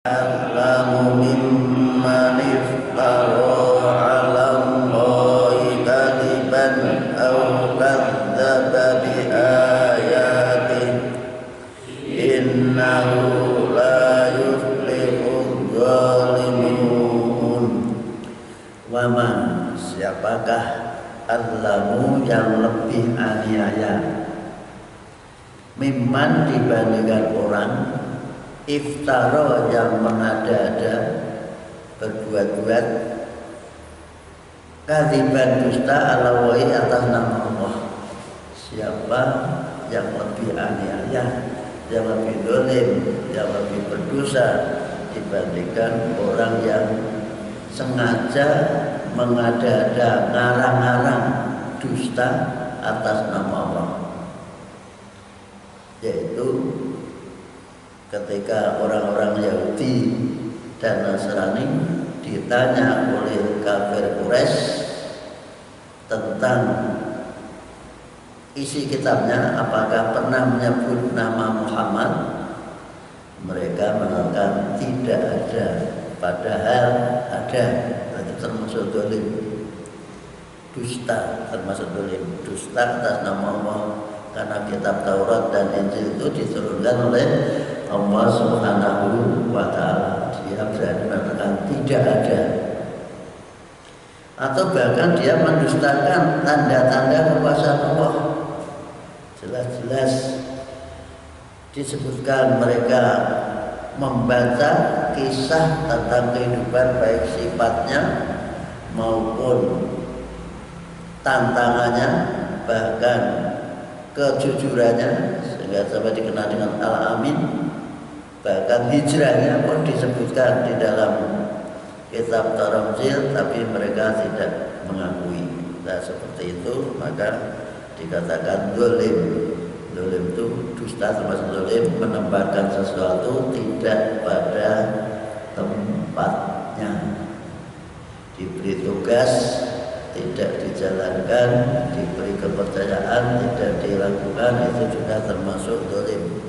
A'lamu mimman iftara 'ala Allahi kadiban aw kadzdzaba bi ayatihi innahu la yuflihudz zalimun. Wa man, siapakah a'lamu yang lebih aniaya mimman dibandingkan orang iftara yang mengada-ada, berbuat-buat, kadziban dusta ala wahi atas nama Allah. Siapa yang lebih aniaya, yang lebih dolim, yang lebih berdosa dibandingkan orang yang sengaja mengada-ada, ngarang-ngarang dusta atas nama Allah. Yaitu ketika orang-orang Yahudi dan Nasrani ditanya oleh kafir Quraisy tentang isi kitabnya, apakah pernah menyebut nama Muhammad, mereka mengatakan tidak ada, padahal ada. Itu termasuk dolim, dusta, termasuk dolim, dusta atas nama Allah, karena kitab Taurat dan Injil itu diturunkan oleh Allah Subhanahu wa ta'ala. Dia berani mengatakan tidak ada, atau bahkan dia mendustakan tanda-tanda kekuasaan Allah. Jelas-jelas disebutkan mereka membaca kisah tentang kehidupan, baik sifatnya maupun tantangannya, bahkan kejujurannya, sehingga sampai dikenal dengan Al-Amin. Bahkan hijrahnya pun disebutkan di dalam kitab Taramzil, tapi mereka tidak mengakui. Nah, seperti itu maka dikatakan dolim. Dolim itu dusta, termasuk dolim, menebarkan sesuatu tidak pada tempatnya, diberi tugas tidak dijalankan, diberi kepercayaan tidak dilakukan, itu juga termasuk dolim.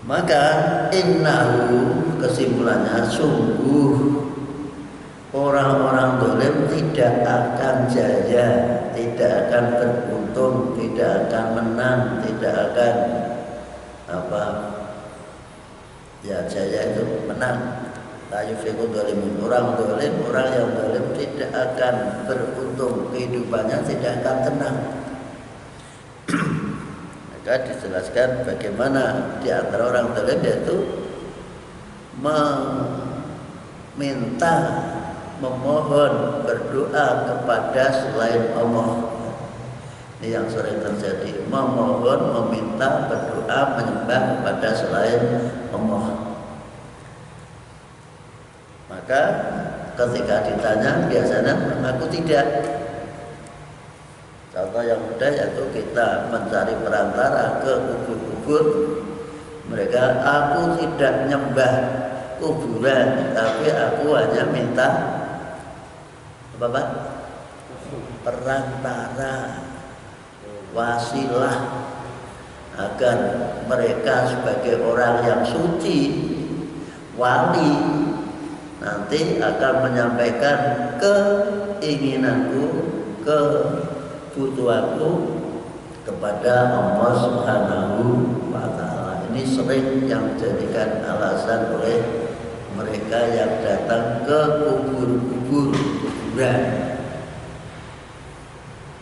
Maka innahu, kesimpulannya, sungguh orang-orang dolim tidak akan jaya, tidak akan beruntung, tidak akan menang, tidak akan jaya itu menang. La yuflihudz zalimun. Orang dolim, orang yang dolim tidak akan beruntung, kehidupannya tidak akan tenang. Maka dijelaskan bagaimana di antara orang dolim yaitu meminta, memohon, berdoa kepada selain Allah. Ini yang sering terjadi, memohon, meminta, berdoa, menyembah kepada selain Allah. Maka ketika ditanya biasanya mengaku tidak. Contoh yang mudah yaitu kita mencari perantara ke kubur-kubur. Mereka, aku tidak nyembah kuburan, tapi aku hanya minta apa Pak? Perantara, wasilah, agar mereka sebagai orang yang suci, wali, nanti akan menyampaikan keinginanku, kebutuhanku kepada Allah Subhanahu wa ta'ala. Ini sering yang dijadikan alasan oleh mereka yang datang ke kuburan.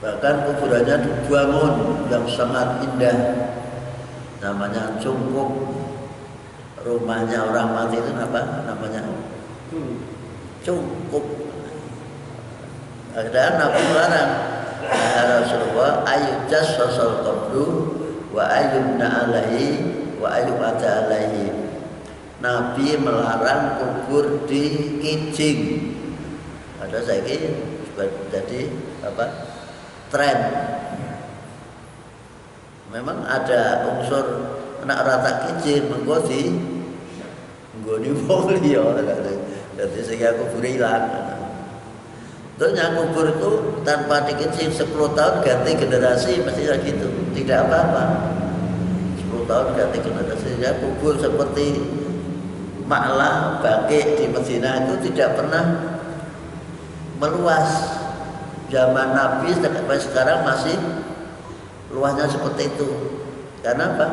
Bahkan kuburannya dibangun yang sangat indah, namanya cungkup. Rumahnya orang mati itu apa namanya? Cungkup. Ada Nabi larang, ya Rasulullah, ayujas sosol qabru wa ayubna alaihi wa ayubata alaihi. Nabi melarang kubur di kijing. Ada saya jadi tren. Memang ada unsur anak rata kijing menggodi wong liya. Jadi sehingga kubur hilang. Tentunya kubur itu tanpa dikecil 10 tahun ganti generasi mesti gitu, tidak apa-apa. 10 tahun ganti generasi, ya kubur seperti Ma'la, Baqi di Madinah itu tidak pernah meluas. Zaman Nabi sampai sekarang masih luasnya seperti itu. Karena apa?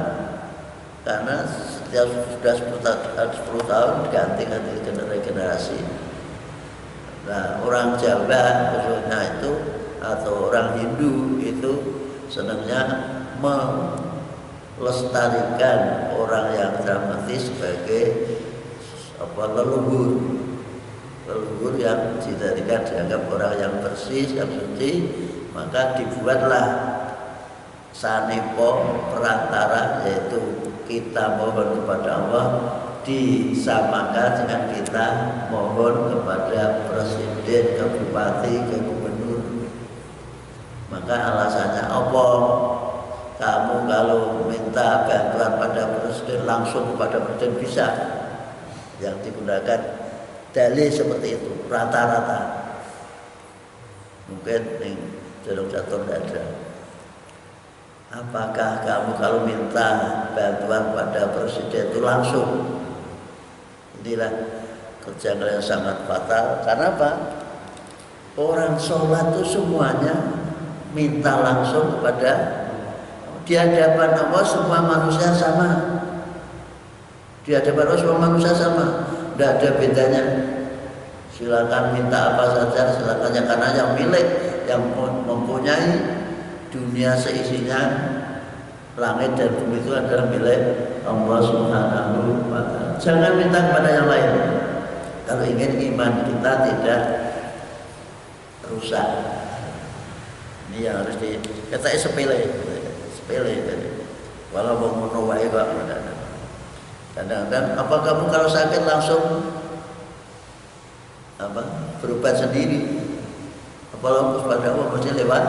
Karena setiap sudah 10 tahun diganti generasi. Nah, orang Jawa khususnya itu atau orang Hindu itu senangnya melestarikan orang yang sudah mati sebagai leluhur yang dianggap orang yang bersih, yang suci, maka dibuatlah sanepo perantara, yaitu kita mohon kepada Allah disamakan dengan kita mohon kepada presiden, ke bupati, ke gubernur. Maka alasannya apa? Kamu kalau minta bantuan pada presiden langsung kepada presiden bisa. Yang digunakan dalih seperti itu rata-rata. Mungkin yang jalur jatuh tidak ada. Apakah kamu kalau minta bantuan pada presiden itu langsung? Inilah kerja yang sangat fatal. Karena apa? Orang sholat itu semuanya minta langsung kepada di hadapan Allah semua manusia sama. Di hadapan Allah semua manusia sama. Tidak ada bedanya. Silakan minta apa saja, silakan, karena yang milik, yang mempunyai dunia seisinya, langit dan bumi itu adalah milik Allah Subhanahu wa Ta'ala. Jangan minta kepada yang lain. Kalau ingin iman kita tidak rusak. Ini yang harus kita sepele. Walau mau wae kok. Kadang-kadang apa kamu kalau sakit langsung berobat sendiri? Apa langsung pada Allah mesti lewat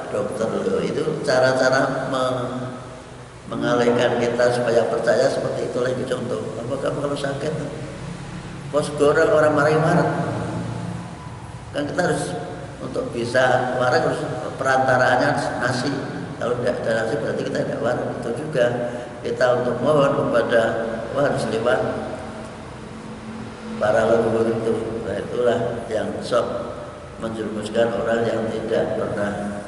dokter? Itu cara-cara mengalihkan kita supaya percaya seperti itu lagi contoh. Apa kamu kalau sakit? Bos goreng orang marah-marah. Kan kita harus untuk bisa waras harus perantaranya nasi. Kalau tidak ada nasi berarti kita tidak waras. Itu juga kita untuk mohon kepada harus lewat para leluhur itu. Nah, itulah yang sok menjerumuskan orang yang tidak pernah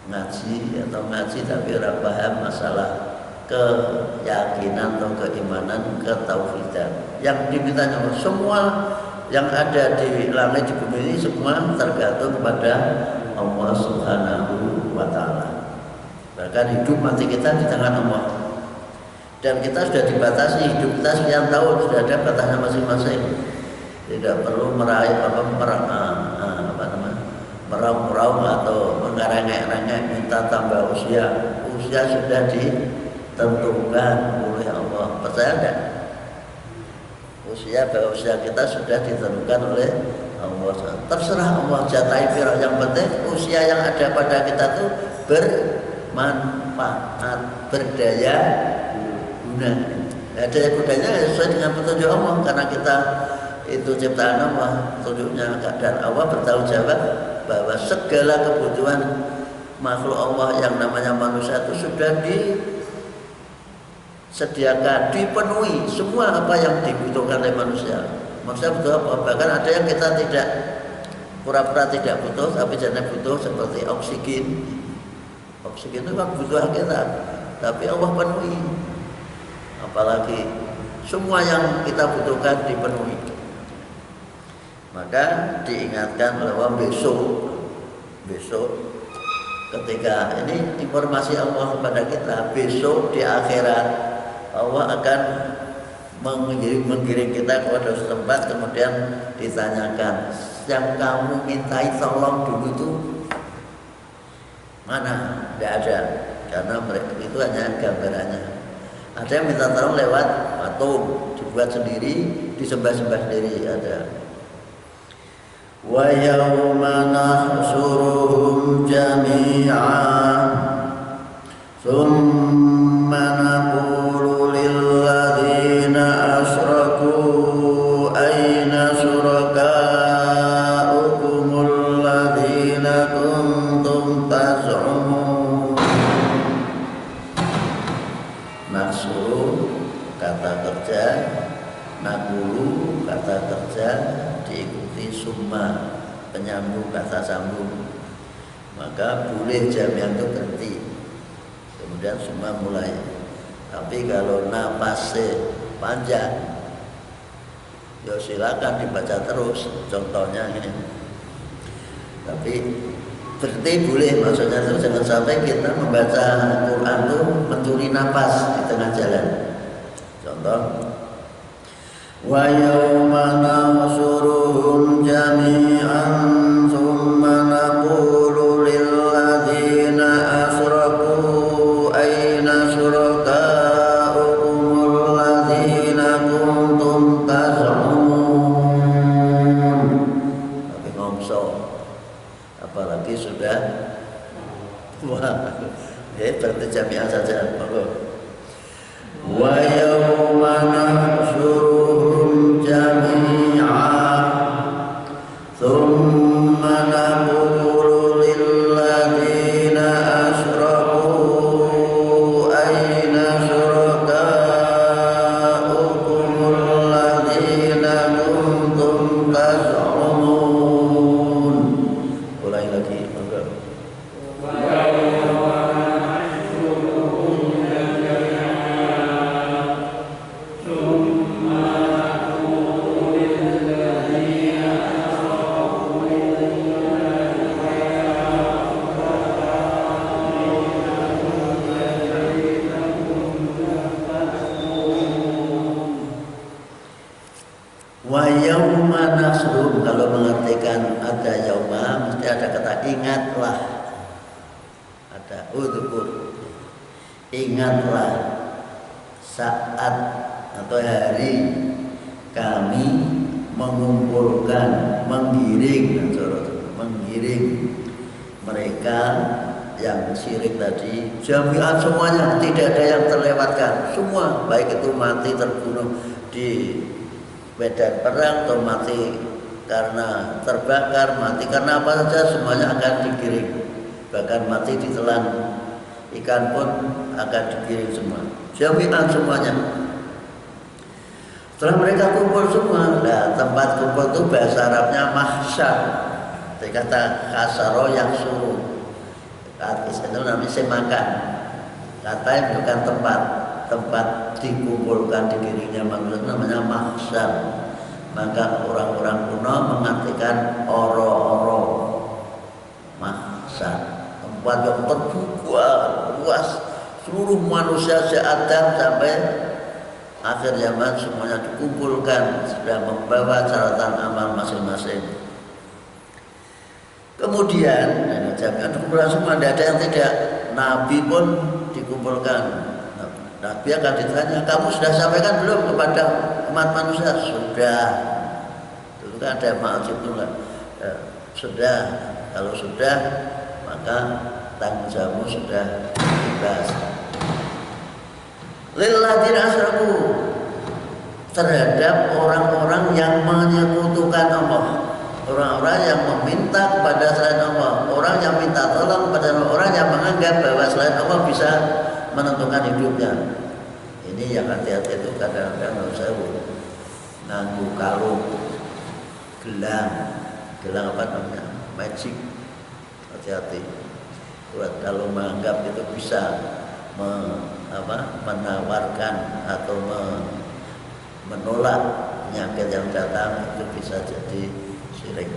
ngaji atau ngaji tapi orang paham masalah keyakinan atau keimanan, ketauhidan. Yang dimintanya semua yang ada di langit di bumi ini semua tergantung kepada Allah Subhanahu wa Ta'ala. Bahkan hidup mati kita di tangan Allah. Dan kita sudah dibatasi, hidup kita sekian tahun sudah ada batasnya masing-masing. Tidak perlu meraih meraung-raung atau mengerengek-rengek minta tambah usia. Usia sudah ditentukan oleh Allah. Percaya enggak? Usia kita sudah ditentukan oleh Allah. Terserah Allah jatahi pirang. Yang penting usia yang ada pada kita itu bermanfaat, berdaya guna. Daya gunanya sesuai dengan petunjuk Allah, karena kita itu ciptaan Allah, petunjuknya. Dan Allah bertanggung jawab bahwa segala kebutuhan makhluk Allah yang namanya manusia itu sudah disediakan, dipenuhi semua apa yang dibutuhkan oleh manusia. Manusia butuh apa? Bahkan ada yang kita tidak pura-pura tidak butuh, tapi jangan butuh, seperti oksigen. Oksigen itu kan kebutuhan kita, tapi Allah penuhi. Apalagi semua yang kita butuhkan dipenuhi. Maka diingatkan bahwa besok ketika ini informasi Allah kepada kita, besok di akhirat Allah akan menggiring kita kepada suatu tempat, kemudian ditanyakan, yang kamu mintai tolong dulu itu mana? Tidak ada, karena mereka itu hanya gambarannya. Ada yang minta tolong lewat patung, dibuat sendiri, disembah-sembah sendiri, ada. Wa yawma nahsuruhum jami'an thumma naqulu lilladzina asyraku aina syurakaukumul ladzina kuntum taz'umun. Nahsuru kata kerja, naqulu kata kerja diikuti summa penyambung kata sambung, maka boleh jamiah itu berhenti, kemudian summa mulai. Tapi kalau napasnya panjang, ya silakan dibaca terus. Contohnya ini. Tapi berhenti boleh, maksudnya itu jangan sampai kita membaca Quran itu mencuri napas di tengah jalan. Contoh, wa yauma nahsyuruhum jami'an tsumma naqulu lil ladzina asyraku aina syurakaukumul ladzina kuntum taz'umun. Tapi ngomso, apalagi sudah wah, ya berarti jami'ah saja. Wa yauma nahsyuruhum jami'an tsumma naqulu lil ladzina asyraku aina syurakaukumul ladzina kuntum taz'umun. Ulangi lagi, enggak. Wa yauma nasrum, kalau mengartikan ada yauma mesti ada kata ingatlah, ada udhkur, ingatlah saat atau hari kami mengumpulkan, menggiring mereka yang syirik tadi, jami'an semuanya, tidak ada yang terlewatkan, semua, baik itu mati terbunuh di medan perang atau mati karena terbakar, mati karena apa saja, semuanya akan digiring. Bahkan mati ditelan ikan pun akan digiring semua, jami'an semuanya. Setelah mereka kumpul semua, nah tempat kumpul itu bahasa Arabnya mahsyar. Kata kasaro yang suruh, itu namanya semakan. Kata yang bukan tempat dikumpulkan digiringnya manusia namanya mahsyar. Maka orang-orang kuno mengartikan oro-oro mahsyar, tempat yang terbuka luas, seluruh manusia seadam sampai akhir zaman semuanya dikumpulkan, sudah membawa catatan amal masing-masing. Kemudian jami'an dikumpulkan semua, tidak ada yang tidak. Nabi pun dikumpulkan. Nabi akan ditanya, kamu sudah sampaikan belum kepada umat manusia? Sudah. Itu kan ada maksudnya. Sudah. Kalau sudah, maka tanggung jawabmu sudah bebas. Lilladzina asyraku, terhadap orang-orang yang menyekutukan Allah, orang-orang yang meminta kepada selain Allah, orang yang minta tolong kepada Allah, orang yang menganggap bahwa selain Allah bisa menentukan hidupnya. Ini yang hati-hati itu kadang-kadang harus saya nganggu kalung, gelang apa namanya, magic, hati-hati. Kalau menganggap itu bisa menawarkan atau menolak penyakit yang datang, itu bisa jadi syirik.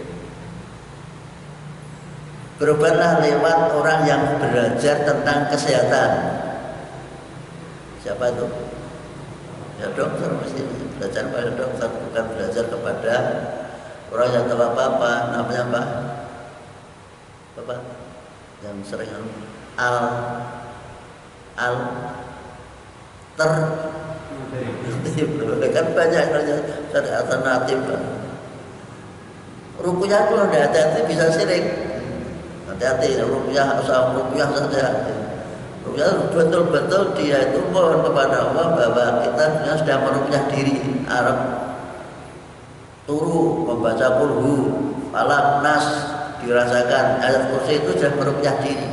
Berobatlah lewat orang yang belajar tentang kesehatan. Siapa itu? Ya dokter, mesti belajar pada dokter, bukan belajar kepada orang yang tahu apa-apa. Namanya apa? Apa? Yang sering kan banyak alternatif. Ruqyah kalau tidak hati-hati bisa syirik. Hati-hati, ruqyah saja. Ruqyah betul-betul dia itu mohon kepada Allah bahwa kita sudah meruqyah diri. Arab turu membaca kulhu, falaq, nas, dirasakan ayat kursi itu sudah meruqyah diri.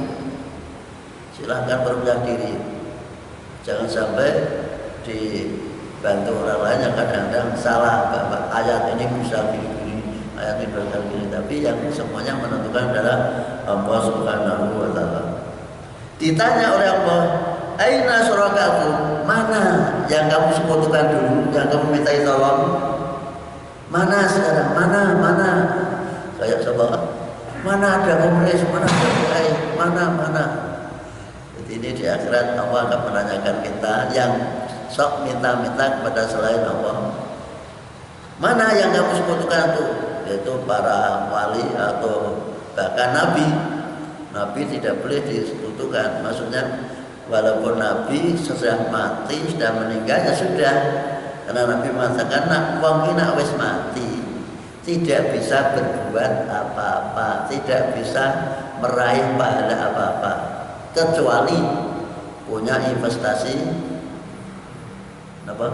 Silahkan meruqyah diri. Jangan sampai dibantu orang lain yang kadang-kadang salah bahwa ayat ini bisa gini-gini, ayat ini bisa gini, tapi yang semuanya menentukan adalah Allah Subhanahu wa Ta'ala. Ditanya oleh Allah, aina syurakakum, mana yang kamu sekutukan dulu, yang kamu mintai tolong, mana sekarang, mana kayak coba, mana ada komunis, mana ada PKI, mana. Jadi ini di akhirat Allah akan menanyakan kita yang sok minta-minta kepada selain Allah, mana yang kamu sekutukan tuh, yaitu para wali atau bahkan nabi. Nabi tidak boleh disekutukan, maksudnya walaupun Nabi sudah mati, sudah meninggal, ya sudah. Karena Nabi mengatakan, nak wong ki nak wis mati, tidak bisa berbuat apa-apa, tidak bisa meraih pahala apa-apa, kecuali punya investasi apa?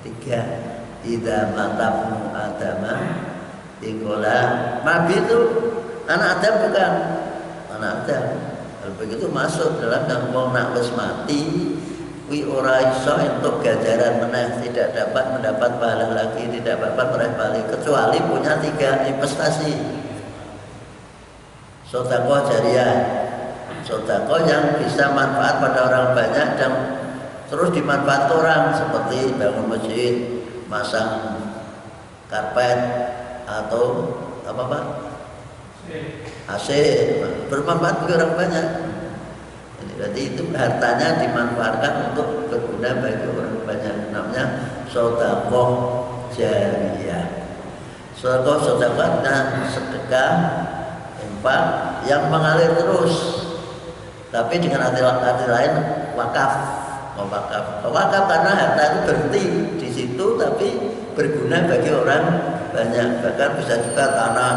3. Idza matabnu adama tinggola. Nabi itu anak Adam bukan? Anak Adam. Kalau begitu masuk dalam yang wong nak wis mati, wi ora iso entuk ganjaran meneh, tidak dapat mendapat pahala lagi, tidak dapat meraih pahala kecuali punya 3 investasi. Sedekah jariah, sedekah yang bisa manfaat pada orang banyak dan terus dimanfaat orang, seperti bangun masjid, masang karpet atau apa Pak? AC, bermanfaat bagi orang banyak. Jadi itu hartanya dimanfaatkan untuk berguna bagi orang banyak. Namanya sedekah jariyah. Sedekah dan sedekah infak yang mengalir terus. Tapi dengan arti lain wakaf. Wakaf karena harta itu berhenti di situ tapi berguna bagi orang banyak. Bahkan bisa juga tanah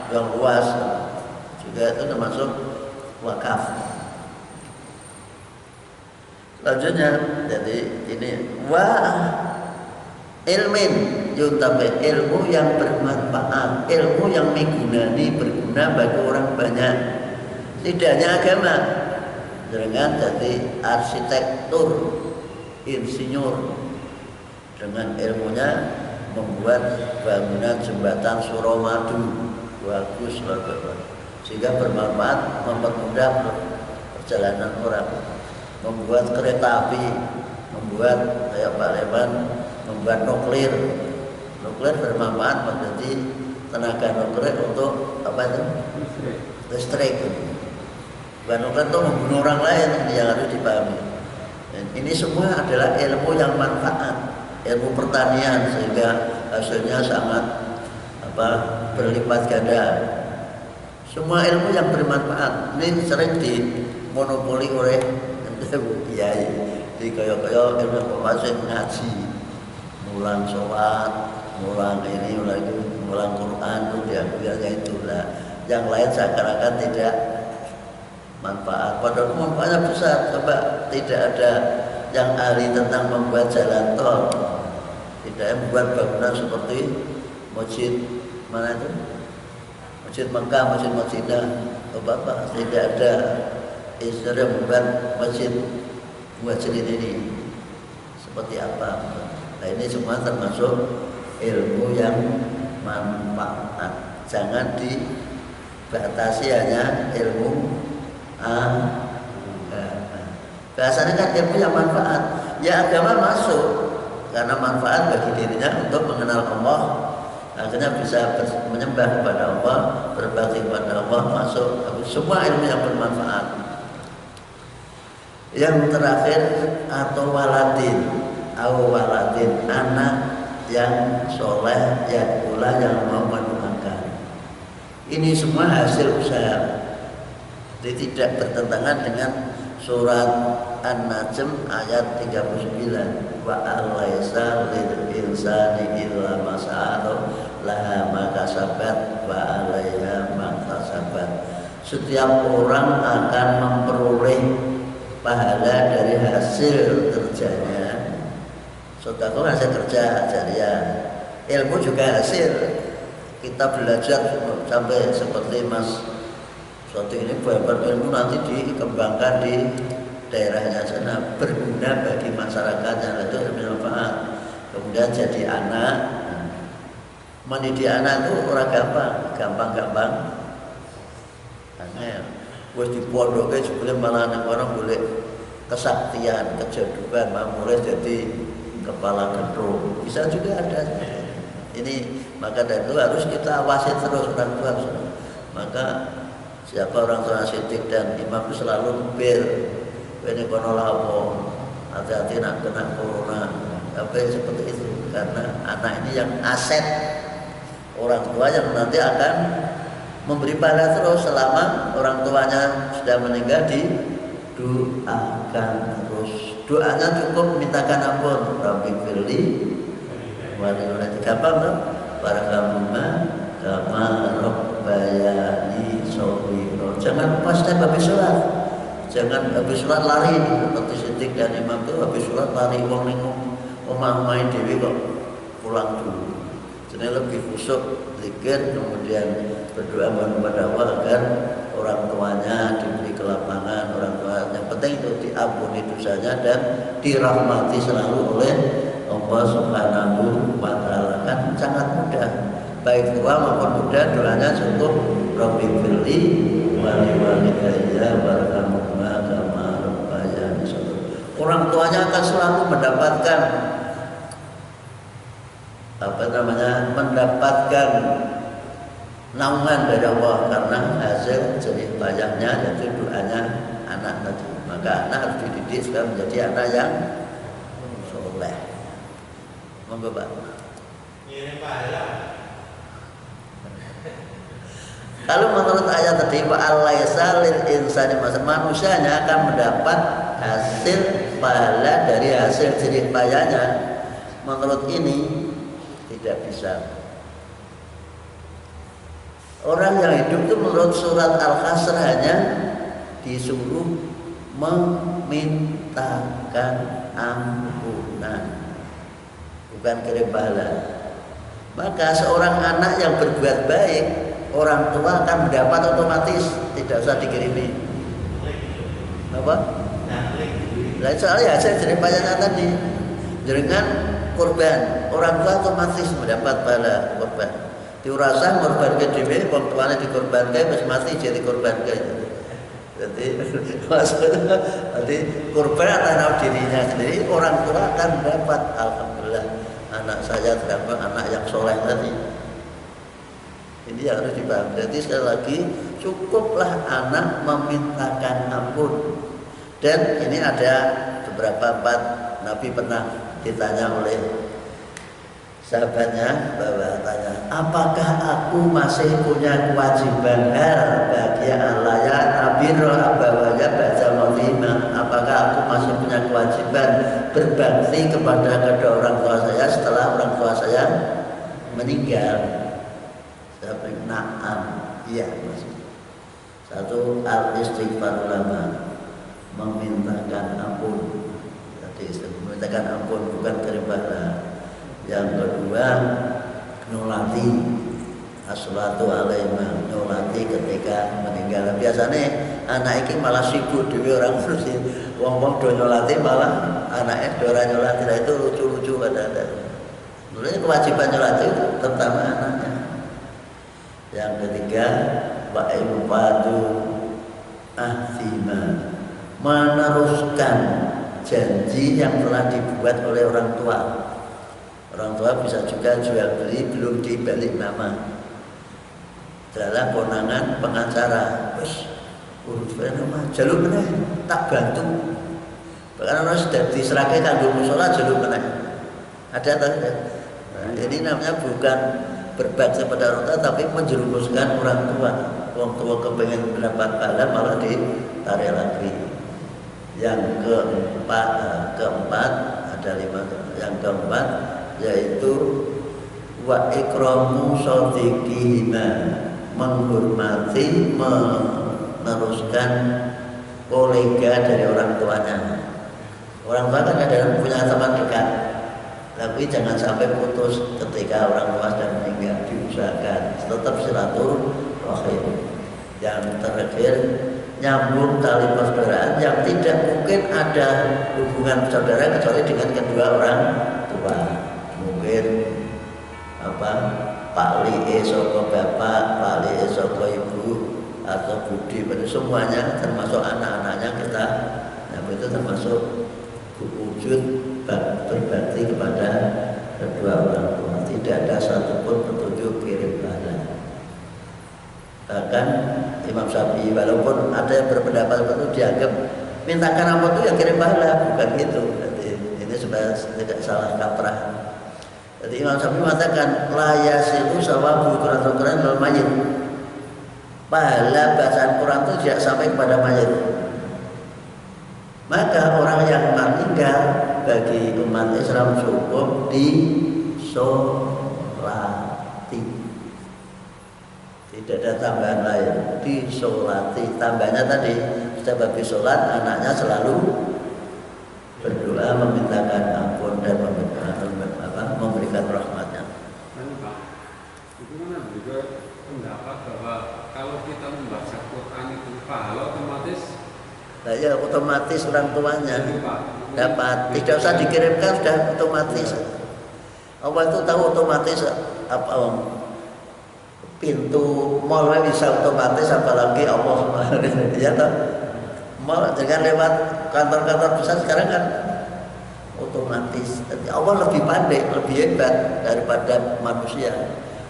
yang luas juga itu termasuk wakaf. Selanjutnya, jadi ini ilmin yuntabe, ilmu yang bermanfaat, ilmu yang migunani, berguna bagi orang banyak. Tidak hanya agama, dengan jadi arsitektur, insinyur, dengan ilmunya membuat bangunan jembatan Suramadu bagus banget, sehingga bermanfaat, mempermudah perjalanan orang, membuat kereta api, membuat kayak Pak Leman, membuat nuklir bermanfaat, menjadi tenaga nuklir untuk apa itu? Listrik. Bukan nuklir untuk membunuh orang lain, yang harus dipahami. Dan ini semua adalah ilmu yang manfaat, ilmu pertanian, sehingga hasilnya sangat berlipat ganda. Semua ilmu yang bermanfaat ini sering dimonopoli oleh kiai. Jadi kaya-kaya ilmu pemasin ngaji, mulang sholat, mulang ini, mulang Quran, itu diambilnya itulah. Yang lain seakan-akan tidak manfaat. Padahal manfaatnya besar. Coba tidak ada yang ahli tentang membuat jalan tol, tidak membuat bangunan seperti masjid mana itu? Masjid Mekah, Masjid Madinah, Bapak tidak ada istilah yang membuat masjid ini seperti apa. Nah ini semua termasuk ilmu yang manfaat. Jangan dibatasi hanya ilmu agama. Bahasanya kan ilmu yang manfaat. Ya agama masuk karena manfaat bagi dirinya untuk mengenal Allah. Akhirnya bisa menyembah kepada Allah, berbakti kepada Allah, masuk. Tapi semua ilmu yang bermanfaat. Yang terakhir atau waladin, anak yang soleh, yang pula yang mau mendoakan. Ini semua hasil usaha. Jadi tidak bertentangan dengan surat An-Najm ayat 39. Wa alaysa lil insani illa ma sa'ala laha ma kasabat wa 'alaiha ma kasabat. Setiap orang akan memperoleh pahala dari hasil kerjanya. Sedekah hasil kerja jariah. Ilmu juga hasil. Kita belajar sampai seperti Mas suatu ini beberapa ilmu nanti dikembangkan di daerahnya sana, berguna bagi masyarakatnya, itu bermanfaat. Kemudian jadi anak, Mendidik anak itu orang gampang. Angel. Wis dipondoke jebule malah anak orang boleh kesaktian, kejaduan, mulai jadi kepala gedung. Bisa juga ada. Ini maka dari itu harus kita awasi terus orang tua. Maka siapa orang tua sidik dan imam itu selalu bel. Ini kono lawo. Hati-hati nak kena corona. Sampai seperti itu karena anak ini yang aset orang tua yang nanti akan memberi pahala terus selama orang tuanya sudah meninggal didoakan terus. Doanya cukup mintakan ampun. Rabbi firli waliulati gampang tuh. Warhamhuma kama rabbayani shaghira. Jangan lupa setiap habis sholat. Jangan habis sholat lari seperti Siddiq dan imam itu habis sholat lari wong ning omah main dewi kok pulang dulu. Jadi lebih khusyuk zikir kemudian berdoa kepada Allah agar orang tuanya diberi kelapangan, orang tua yang penting itu diampuni dosanya dan dirahmati selalu oleh Allah Subhanahu wa taala. Kan sangat mudah. Baik tua maupun muda doanya cukup Rabbi firli wa liwalidayya warhamhuma kama rabbayani shaghira. Orang tuanya akan selalu mendapatkan mendapatkan naungan dari Allah karena hasil jerih payahnya yaitu doanya anak tadi. Maka anak harus dididik supaya menjadi anak yang soleh. Monggo Pak. Kalau menurut ayat tadi wa alaisa lil insani manusianya akan mendapat hasil pahala dari hasil jerih payahnya. Menurut ini tidak bisa. Orang yang hidup itu menurut surat Al-Hasr hanya disuruh memintakan ampunan, bukan kirim pahala. Maka seorang anak yang berbuat baik, orang tua akan mendapat otomatis, tidak usah dikirimi. Apa? Nah, soalnya hasil jerih payahnya tadi dengan korban, orang tua otomatis mendapat pahala korban. Diurasa korban ke dhewe, wong tuane dikorbanke wis mati jadi korbanke. Jadi maksudnya korban atas dirinya sendiri, orang tua akan mendapat alhamdulillah anak saya terdapat anak yang soleh tadi. Ini harus dipahami. Jadi sekali lagi cukuplah anak memintakan ampun. Dan ini ada beberapa Nabi pernah ditanya oleh sahabatnya bahwa tanya, apakah aku masih punya kewajiban hal bagi Allah ya abiro abawaya baca maulima? Apakah aku masih punya kewajiban berbakti kepada kedua orang tua saya setelah orang tua saya meninggal? Saya bilang, na'am, iya masih. Satu al-istighfar ulama, memintakan ampun. Memintakan ampun bukan kirim pahala. Yang kedua nolati as-salatu alaihim, nolati ketika meninggal. Biasanya anak ini malah sibuk dewe orang terus wong-wong do nyolati malah anaknya do ora nyolati. Nah, itu lucu-lucu kadang-kadang. Sebenarnya kewajiban nyolati itu terutama anaknya. Yang ketiga wa infadu ahzima, meneruskan janji yang telah dibuat oleh orang tua. Orang tua bisa juga jual beli belum dibalik nama. Adalah konangan pengacara. Terus urus nama jalur meneh tak bantu. Bahkan orang sudah diserahkan kanggo mushola jalur meneh. Ada tak? Nah, ini namanya bukan berbakti pada orang tua tapi menjerumuskan orang tua. Orang tua kepengen mendapat pahala malah ditarik lagi. Yang keempat ada 5. Yang keempat yaitu wa ikramu shadiqihima, menghormati meneruskan kolega dari orang tuanya. Orang tua kan kadang punya teman dekat, tapi jangan sampai putus ketika orang tua sudah meninggal. Diusahakan tetap silaturahim. Yang terakhir nyambung tali persaudaraan yang tidak mungkin ada hubungan saudara kecuali dengan kedua orang tua. Mungkin Paklie saka bapak, paklie saka ibu atau budi, semuanya termasuk anak-anaknya kita, nah itu termasuk wujud berbakti kepada kedua orang tua. Tidak ada satupun petunjuk kirim pahala. Bahkan Imam Syafi'i walaupun ada yang berpendapat itu dianggap mintakan ampun itu yang kirim pahala, bukan gitu. Jadi ini supaya tidak salah kaprah. Jadi Imam Syafi'i mengatakan la yasilu sawabu Quran lil mayyit. Pahala bacaan Quran itu tidak sampai kepada mayit. Maka orang yang meninggal bagi umat Islam cukup disolati. Tidak ada tambahan lain, disolati. Tambahnya tadi setiap habis sholat anaknya selalu berdoa memintakan ampun dan memberikan rahmatnya. Pak, itu kan juga pendapat bahwa kalau kita membaca Quran itu pahala otomatis. Nah, ya otomatis orang tuanya dapat, tidak usah dikirimkan sudah otomatis. Allah itu tahu otomatis apa pintu mall bisa otomatis, apalagi Allah ya toh. Mall dengan lewat kantor-kantor besar sekarang kan otomatis. Jadi Allah lebih pandai, lebih hebat daripada manusia.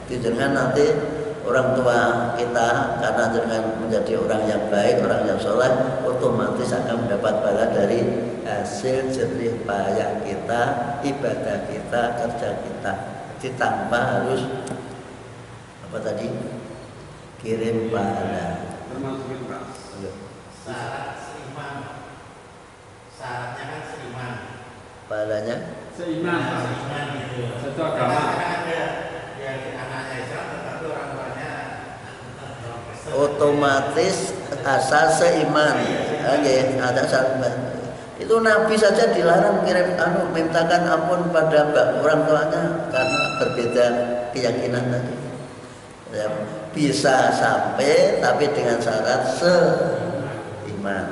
Jangan nanti orang tua kita karena dengan menjadi orang yang baik, orang yang soleh, otomatis akan mendapat pahala dari hasil jerih payah kita, ibadah kita, kerja kita. Ditambah harus apa tadi? Kirim pahala. Termasuk Pak. Syarat seiman. Syaratnya kan seiman. Pahalanya? Seiman. Seiman gitu. Satu agama. Ada yang anaknya Islam tetapi orang tuanya otomatis asal seiman. Oke, ada syarat. Itu Nabi saja dilarang kirim mintakan ampun pada orang tuanya karena berbeda keyakinan tadi. Ya, bisa sampai tapi dengan syarat seiman,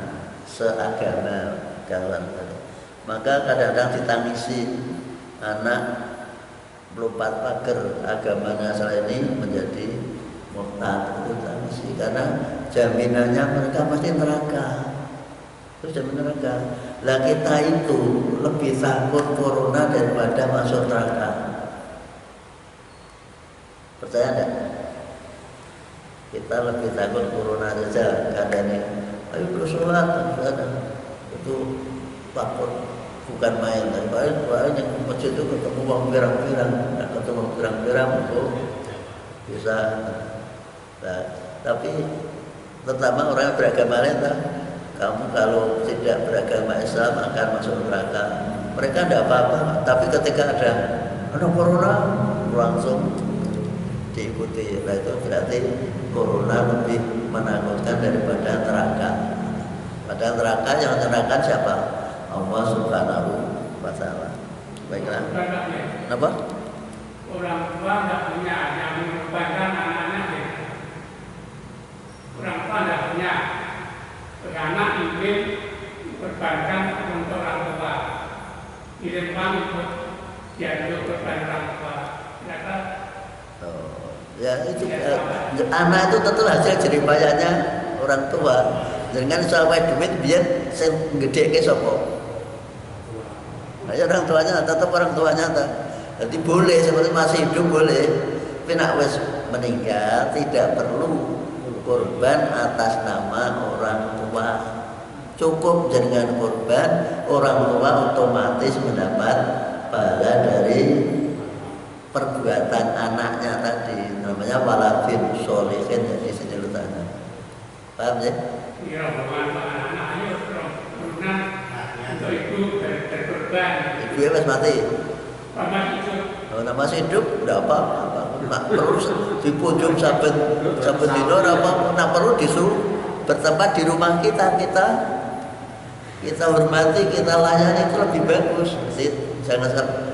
seagama kawan. Maka kadang-kadang ditangisi anak melompat pagar agamanya saya ini menjadi murtad, itu tangisi karena jaminannya mereka pasti neraka. Terus jamin neraka. Lah kita itu lebih takut corona daripada masuk neraka. Percaya enggak? Kita lebih takut corona saja keadaan ini. Ayo bersolat, itu takut bukan main. Daripada yang masjid itu ketemu orang pirang-pirang, ketemu pirang-pirang itu bisa. Nah, tapi terutama orang yang beragama lain, kamu kalau tidak beragama Islam akan masuk neraka. Mereka tidak apa-apa, tapi ketika ada corona langsung diikuti. Nah itu berarti corona lebih menakutkan daripada neraka. Padahal neraka yang menerangkan siapa? Allah Subhanahu wa Ta'ala. Baiklah. Kenapa? Orang tua tidak punya yang mengorbankan anak-anaknya. Orang tua tidak punya. Anak ingin berkorbankan untuk orang tua. Kirimkan untuk dianjuk kepada orang tua. Ternyata ya itu anak itu tentu hasil jerih payahnya orang tua. Dengan sampai duit biar sing gedhe ke sapa. Nah, orang tuanya tetap orang tuanya jadi boleh seperti masih hidup boleh. Tapi nak wis meninggal tidak perlu korban atas nama orang tua. Cukup dengan korban orang tua otomatis mendapat pahala dari perbuatan anaknya tadi, namanya waladin sholihin jadi sejelutannya. Paham ya? iya bahwa anak-anaknya keturunan untuk ibu berkorban. Ibu ya mas mati. Mama itu Kalau masih hidup, tidak apa-apa. Nak perlu dipunjung saben dino, apa? Nak perlu disuruh bertempat di rumah kita hormati, kita layani itu lebih bagus. Jangan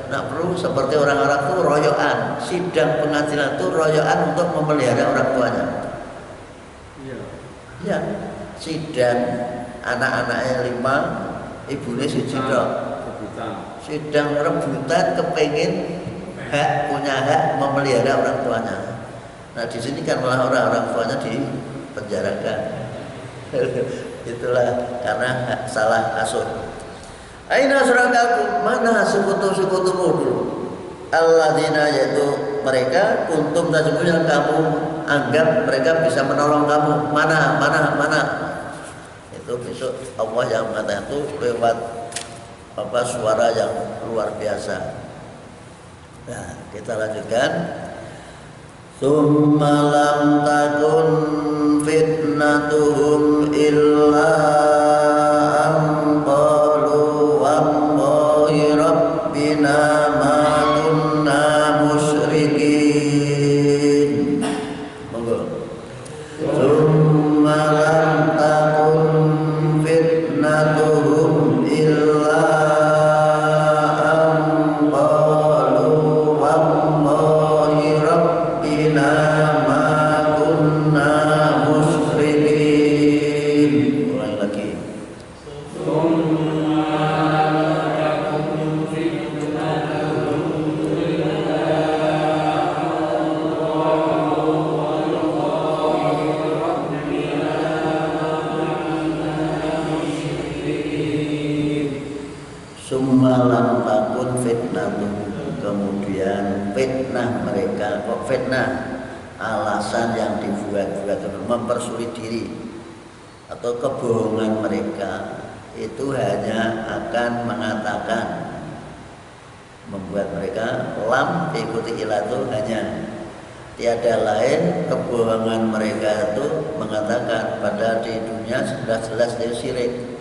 nak perlu seperti orang-orang itu royoan, sidang pengadilan itu royoan untuk memelihara orang tuanya. Iya. Ya, sidang anak-anaknya 5, ibunya siji tok. Sidang rebutan kepengin punya hak memelihara orang tuanya. Nah di sini kan malah orang tuanya dipenjarakan. Itulah karena salah asuh. Aina surakakum, mana sekutu-sekutumu dulu? Alladzina, yaitu mereka kuntum tajibun yang kamu anggap mereka bisa menolong kamu. Mana. Itu besok Allah yang mengatakan itu lewat suara yang luar biasa. Nah, kita lanjutkan. Tsumma lam takun fitnatuhum illa an qalu wallahi rabbina ma kunna musyrikin. Monggo. Tsumma lam takun fitnatuhum illa Summalam takun fitnah, kemudian fitnah mereka. Kok fitnah? Alasan yang dibuat-buat untuk mempersulit diri atau kebohongan mereka itu hanya akan mengatakan, membuat mereka lam ikuti ilah itu hanya tiada lain kebohongan mereka itu mengatakan pada di dunia sudah jelas dia syirik.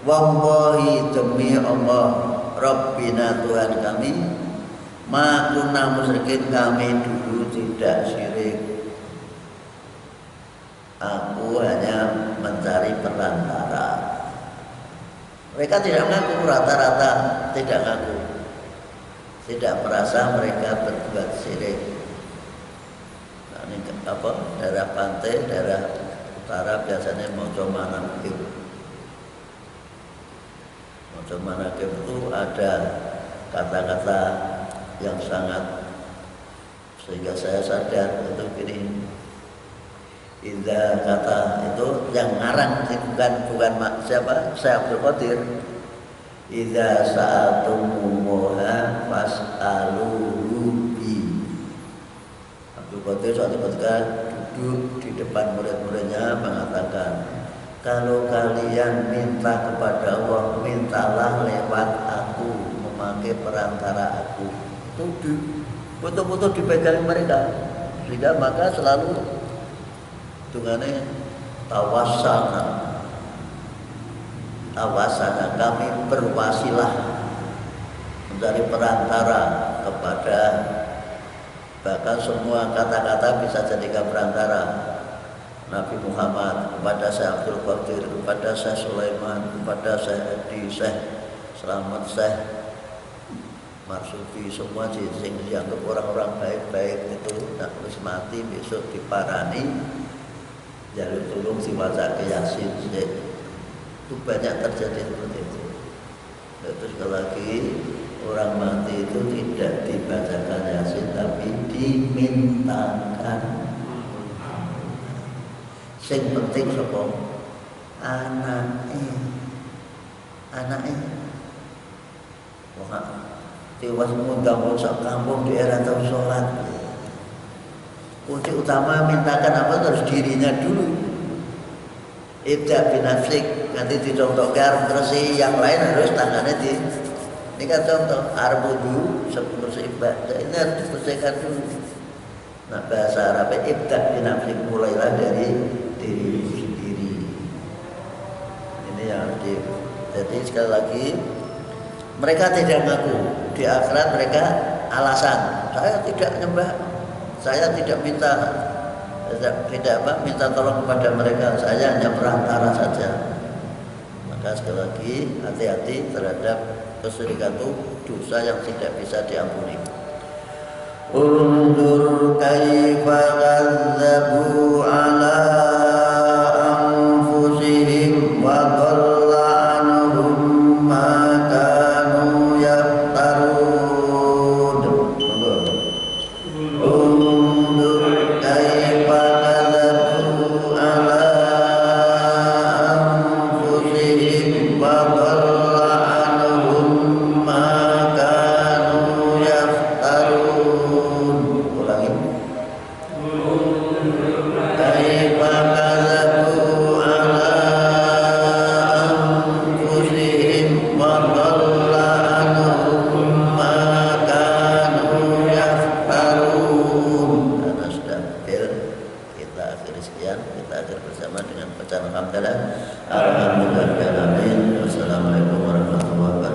Wallahi demi Allah Rabbina Tuhan kami ma kunna musyrikin, kami dulu tidak syirik, aku hanya mencari perantara. Mereka tidak mengaku, rata-rata tidak mengaku, tidak merasa mereka berbuat syirik. Nah, ini daerah pantai, daerah utara biasanya Mojo Manakib. Mojo Manakib itu ada kata-kata yang sangat sehingga saya sadar itu gini. Indah kata itu yang ngarang bukan siapa? Saya Abdul Qadir. Idza sa'altumuha fas'aluhu bi. Abdul Qadir suatu ketika duduk di depan murid-muridnya mengatakan, kalau kalian minta kepada Allah, mintalah lewat aku, memakai perantara aku. Itu foto-foto dipegang mereka, sehingga maka selalu tunggane tawasana kami berwasilah mencari perantara kepada, bahkan semua kata-kata bisa jadikan perantara. Nabi Muhammad, kepada Syekh Abdul Qadir, kepada Syekh Sulaiman, kepada Syekh Edi, Syekh Selamat, Syekh Marsudi, semua sing dianggap orang-orang baik-baik itu nak terus mati besok diparani jalur tolong si waca Yasin. Itu banyak terjadi seperti itu. Terus sekali lagi orang mati itu tidak dibacakan Yasin tapi dimintakan. Sing penting sapa? Anake. Wah, tewas ngundang sak kampung di era tahun sholat. Kunci utama mintakan apa terus dirinya dulu. Ibda binafsik, nanti dicontoh garam terus yang lain harus tangannya di. Ini kan contoh arbudu seperti ibadah ini harus dibersihkan dulu. Nah bahasa Arabnya ibda binafsik, mulailah dari diri sendiri. Ini yang harus jadi sekali lagi mereka tidak mengaku. Di akhirat mereka alasan, saya tidak nyembah, saya tidak minta minta tolong kepada mereka, saya hanya perantara saja. Maka sekali lagi hati-hati terhadap kesyirikan itu dosa yang tidak bisa diampuni. Undur kaifa kadzabu ala anfusihim wa dhalla anhum ma kanu yaftarun. sekian, kita akhir bersama dengan bacaan alhamdulillah. Alhamdulillah. Wassalamualaikum warahmatullahi wabarakatuh.